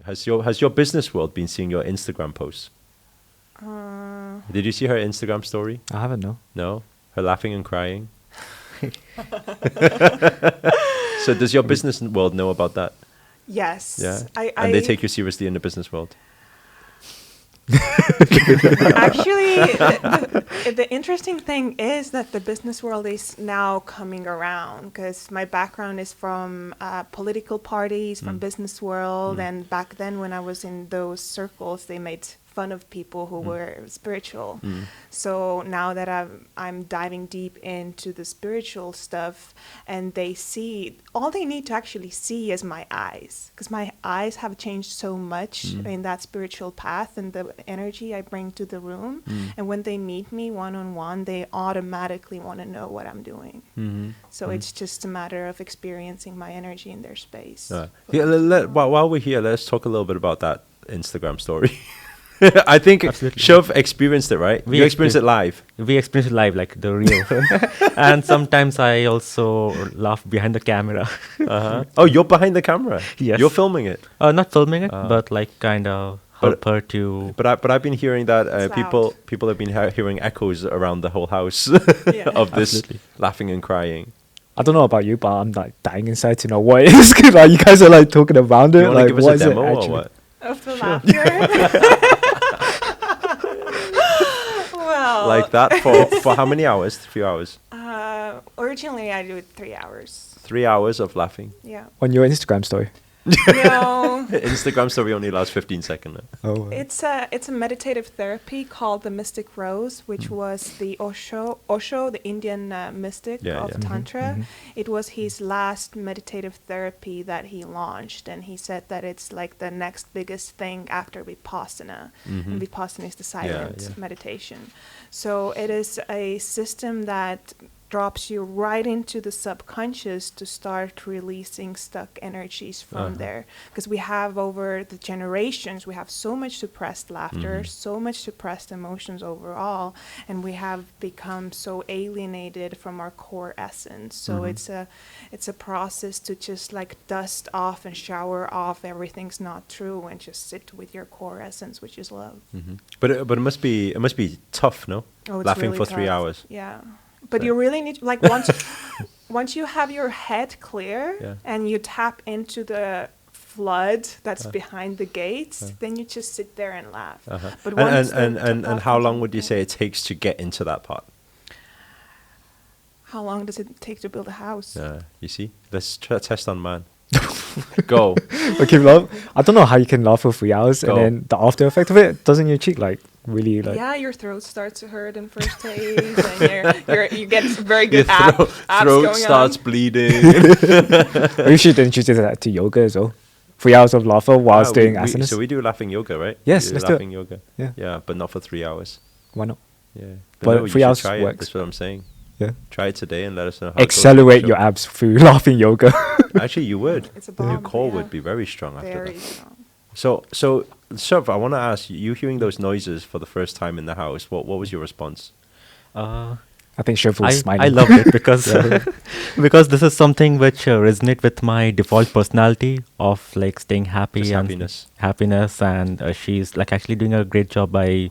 Has your business world been seeing your Instagram posts? Did you see her Instagram story? I haven't, no. No? Her laughing and crying? So does your business world know about that? Yes. Yeah? And they take you seriously in the business world? Actually, the interesting thing is that the business world is now coming around, because my background is from political parties, from business world, and back then when I was in those circles, they made fun of people who were spiritual. So now that I'm diving deep into the spiritual stuff, and they see, all they need to actually see is my eyes, because my eyes have changed so much in that spiritual path and the energy I bring to the room. And when they meet me one-on-one, they automatically want to know what I'm doing. So it's just a matter of experiencing my energy in their space. While we're here, let's talk a little bit about that Instagram story. I think Absolutely. Shove experienced it, right? You experienced it live. We experience it live, like the real. And sometimes I also laugh behind the camera. Oh, you're behind the camera? Yes. You're filming it? Not filming it, but like kind of help her to... But I've been hearing that It's people have been hearing echoes around the whole house Yeah. of this Absolutely. laughing and crying. I don't know about you, but I'm like dying inside to know what it is. Like you guys are like talking around it. You want to Like give us what a is it demo or actually? what? Of the laughter. Well, Like that for how many hours? 3 hours? originally I do it 3 hours. 3 hours of laughing. Yeah. On your Instagram story. No, Instagram story only lasts 15 seconds. Oh. it's a meditative therapy called the Mystic Rose, which was the Osho, the Indian mystic Yeah, of yeah. Tantra. It was his last meditative therapy that he launched, and he said that it's like the next biggest thing after Vipassana. And Vipassana is the silent yeah. meditation. So it is a system that drops you right into the subconscious to start releasing stuck energies from there, because we have, over the generations, we have so much suppressed laughter, so much suppressed emotions overall, and we have become so alienated from our core essence. So it's a process to just like dust off and shower off everything's not true and just sit with your core essence, which is love. But it must be tough, no? Oh, it's Laughing really for 3 tough. hours. Yeah. But you really need, like, once you have your head clear and you tap into the flood that's behind the gates, then you just sit there and laugh. But once And how long would you say it takes to get into that part? How long does it take to build a house? You see? Let's test on man. Go. Okay, laugh. I don't know how you can laugh for 3 hours Go. and then the after effect of it, doesn't your cheek like really like... Yeah, your throat starts to hurt in first days, and you get very Your good abs throat going starts on. bleeding. You should introduce that to yoga as well. 3 hours of laughter whilst doing asanas. So we do laughing yoga, right? Yes, We do let's do it. laughing yoga. Yeah. Yeah, but not for 3 hours. Why not? Yeah. But no, you 3 should hours try it. works. That's what I'm saying. Yeah. Try it today and let us know how it goes. Accelerate your abs through laughing yoga. Actually, you would. It's a Your bomb, core yeah. would be very strong after Very that. strong. So, Shov, I want to ask you hearing those noises for the first time in the house, what was your response? I think Shiv was smiling. I loved it because because this is something which resonates with my default personality of like staying happy Just and happiness. and she's like actually doing a great job by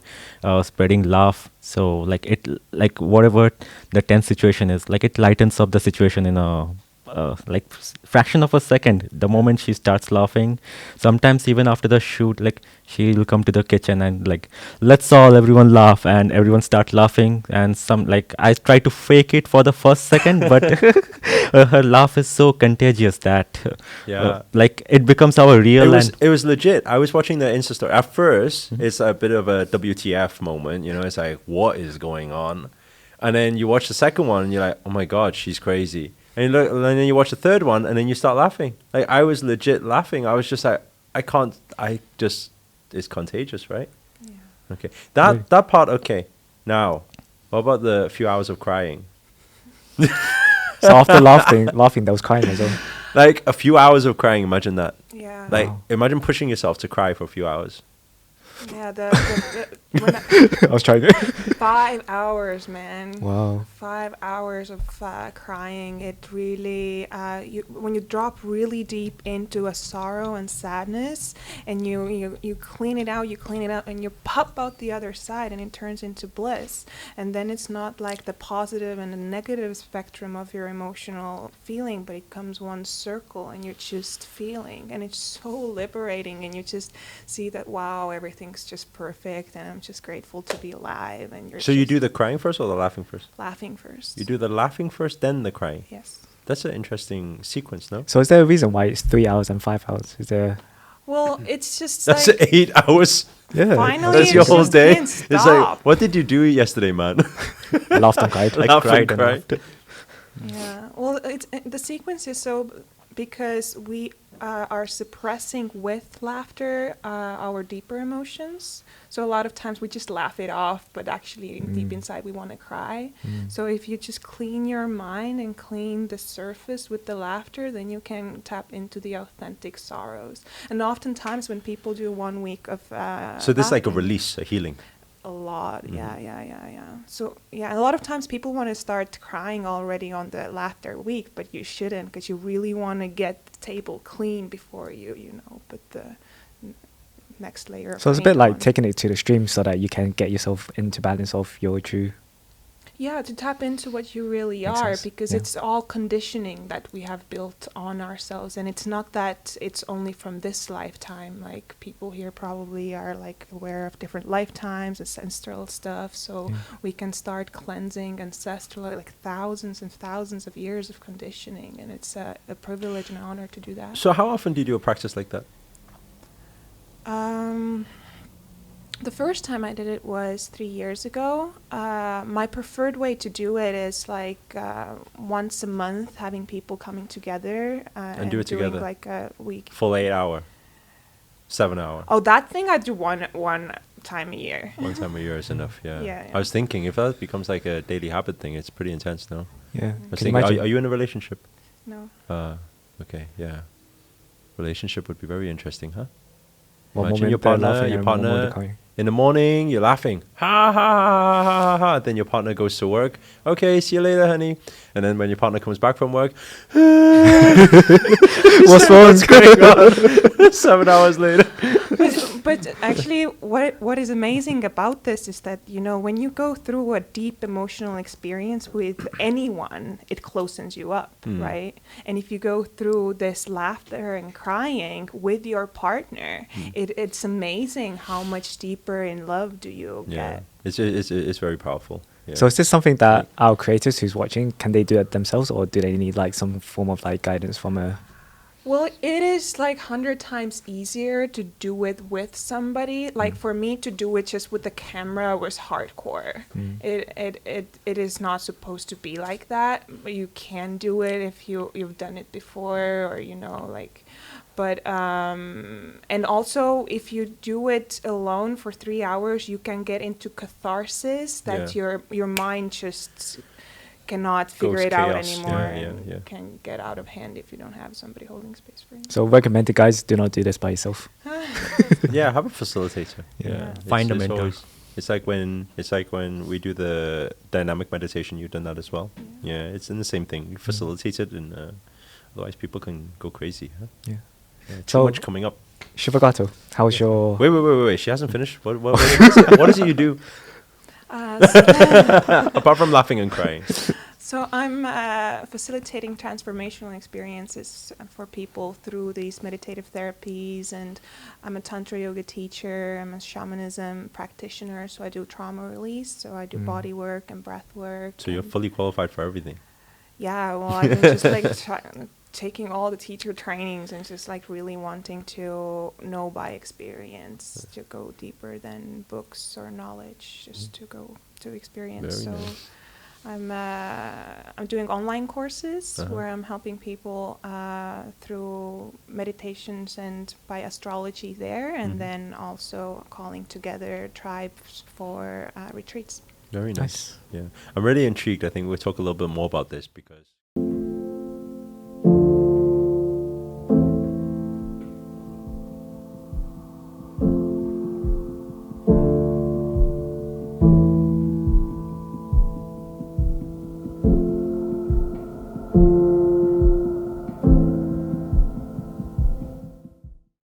spreading laugh. So like whatever the tense situation is, like it lightens up the situation in a like fraction of a second. The moment she starts laughing, sometimes even after the shoot, like she'll come to the kitchen and like everyone laugh, and everyone start laughing, and some like I try to fake it for the first second, but her laugh is so contagious that like it becomes our real. It was legit. I was watching the Insta story. At first, it's a bit of a WTF moment, you know. It's like, what is going on? And then you watch the second one, and you're like, oh my god, she's crazy. And and then you watch the third one, and then you start laughing. Like, I was legit laughing. I was just like, it's contagious, right? Yeah. Okay. That part, okay. Now, what about the few hours of crying? So after laughing, there was crying as well. Like, a few hours of crying, imagine that. Yeah. Like, imagine pushing yourself to cry for a few hours. Yeah, when I, I was trying to. 5 hours, man. Wow. 5 hours of crying. It really, when you drop really deep into a sorrow and sadness, and you clean it out, and you pop out the other side, and it turns into bliss. And then it's not like the positive and the negative spectrum of your emotional feeling, but it comes one circle, and you're just feeling, and it's so liberating, and you just see that, wow, everything's just perfect, and I'm just grateful to be alive. And you're So you just do the crying first or the laughing first? laughing first. You do the laughing first, then the crying. Yes. That's an interesting sequence, no? So is there a reason why it's 3 hours and 5 hours? Is there? Well, it's just That's like 8 hours. Yeah. finally That's it your whole just day. can't It's like, stop. what did you do yesterday, man? I laughed and cried. I Laughed and cried and cried. Yeah. Well, the sequence is so because we are suppressing with laughter our deeper emotions. So a lot of times we just laugh it off, but actually deep inside we want to cry. So if you just clean your mind and clean the surface with the laughter, then you can tap into the authentic sorrows. And oftentimes when people do 1 week of So this is like a laughing, release, a healing. a lot, yeah. So yeah, a lot of times people want to start crying already on the laughter week, but you shouldn't, because you really want to get the table clean before you put the next layer. So of it's a bit paint like on. taking it to the stream so that you can get yourself into balance of your true. Yeah, to tap into what you really Makes are, sense, because yeah. it's all conditioning that we have built on ourselves, and it's not that it's only from this lifetime. Like people here probably are like aware of different lifetimes, ancestral stuff, so Yeah. we can start cleansing ancestral, like thousands and thousands of years of conditioning, and it's a privilege and honor to do that. So how often do you do a practice like that? The first time I did it was 3 years ago. My preferred way to do it is like once a month, having people coming together And do it doing together. like a week. Full 8 hour, 7 hour. Oh, that thing I do one time a year. One time a year is enough, yeah. Yeah, I was thinking, if that becomes like a daily habit thing, it's pretty intense, no? Yeah. I was Can you thinking, imagine? are you in a relationship? No. Okay, yeah. Relationship would be very interesting, huh? One Imagine moment your they're partner, laughing your and one moment they're partner. crying. In the morning, you're laughing. Ha, ha, ha, ha, ha, ha. Then your partner goes to work. Okay, see you later, honey. And then when your partner comes back from work, What's wrong? what's going on? 7 hours later. But actually, what is amazing about this is that, when you go through a deep emotional experience with anyone, it closens you up, right? And if you go through this laughter and crying with your partner, it's amazing how much deeper in love do you Yeah, get. it's very powerful. Yeah. So is this something that our creators who's watching, can they do it themselves, or do they need like some form of like guidance from a? Well, it is like 100 times easier to do it with somebody. Like for me to do it just with the camera was hardcore. It is not supposed to be like that. But you can do it if you've done it before, or But and also if you do it alone for 3 hours, you can get into catharsis that your mind just cannot figure Goes it out chaos. anymore, Yeah, and yeah. can get out of hand if you don't have somebody holding space for you. So recommended, guys, do not do this by yourself. Yeah, have a facilitator. Yeah. Find a mentor. It's like when we do the dynamic meditation. You've done that as well. Yeah, it's in the same thing. You facilitate it, and otherwise people can go crazy. Huh? Yeah. Yeah, too So- much coming up. Shivagato, how's your? Wait. She hasn't finished. What is it you do apart from laughing and crying? So I'm facilitating transformational experiences for people through these meditative therapies, and I'm a tantra yoga teacher. I'm a shamanism practitioner, so I do trauma release. So I do body work and breath work. So you're and- fully qualified for everything. Yeah, well, I've been just like taking all the teacher trainings and just like really wanting to know by experience, to go deeper than books or knowledge, just to go to experience. Very So nice. I'm doing online courses Uh-huh. where I'm helping people through meditations and by astrology there, and then also calling together tribes for retreats. Very nice. Nice. Yeah, I'm really intrigued. I think we'll talk a little bit more about this because